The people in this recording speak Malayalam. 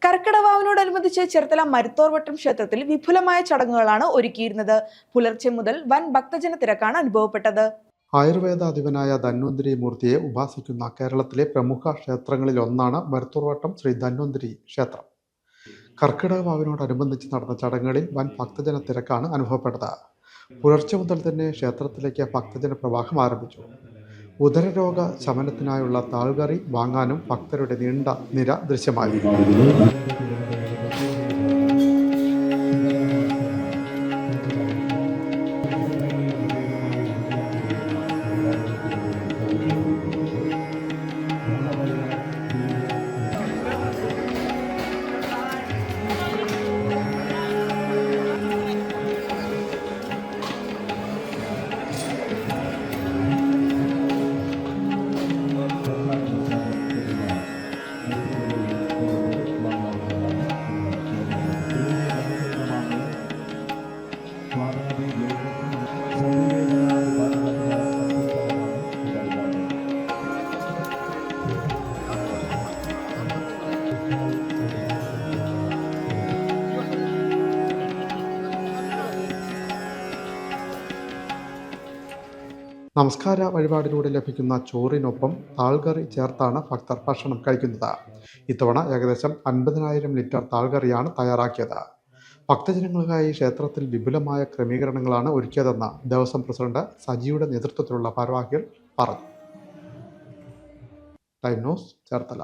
കർക്കിടവാവിനോടനുബന്ധിച്ച് ചേർത്തല മരുത്തോർവട്ടം ക്ഷേത്രത്തിൽ വിപുലമായ ചടങ്ങുകളാണ് ഒരുക്കിയിരുന്നത്. പുലർച്ചെ മുതൽ വൻ ഭക്തജന തിരക്കാണ് അനുഭവപ്പെട്ടത്. ആയുർവേദാധിപനായ ധന്വന്തരി മൂർത്തിയെ ഉപാസിക്കുന്ന കേരളത്തിലെ പ്രമുഖ ക്ഷേത്രങ്ങളിലൊന്നാണ് മരുത്തോർവട്ടം ശ്രീ ധന്വന്തരി ക്ഷേത്രം. കർക്കിടകവാവിനോടനുബന്ധിച്ച് നടന്ന ചടങ്ങുകളിൽ വൻ ഭക്തജന തിരക്കാണ് അനുഭവപ്പെട്ടത്. പുലർച്ചെ മുതൽ തന്നെ ക്ഷേത്രത്തിലേക്ക് ഭക്തജന പ്രവാഹം ആരംഭിച്ചു. ഉദരരോഗ ശമനത്തിനായുള്ള താൾകറി വാങ്ങാനും ഭക്തരുടെ നീണ്ട നിര ദൃശ്യമായി. നമസ്കാര വഴിപാടിലൂടെ ലഭിക്കുന്ന ചോറിനൊപ്പം താൾകറി ചേർത്താണ് ഭക്തർ ഭക്ഷണം കഴിക്കുന്നത്. ഇത്തവണ ഏകദേശം 50,000 ലിറ്റർ താൾകറിയാണ് തയ്യാറാക്കിയത്. ഭക്തജനങ്ങൾക്കായി ക്ഷേത്രത്തിൽ വിപുലമായ ക്രമീകരണങ്ങളാണ് ഒരുക്കിയതെന്ന് ദേവസ്വം പ്രസിഡന്റ് സജിയുടെ നേതൃത്വത്തിലുള്ള ഭാരവാഹികൾ പറഞ്ഞു. Time news Cherthala.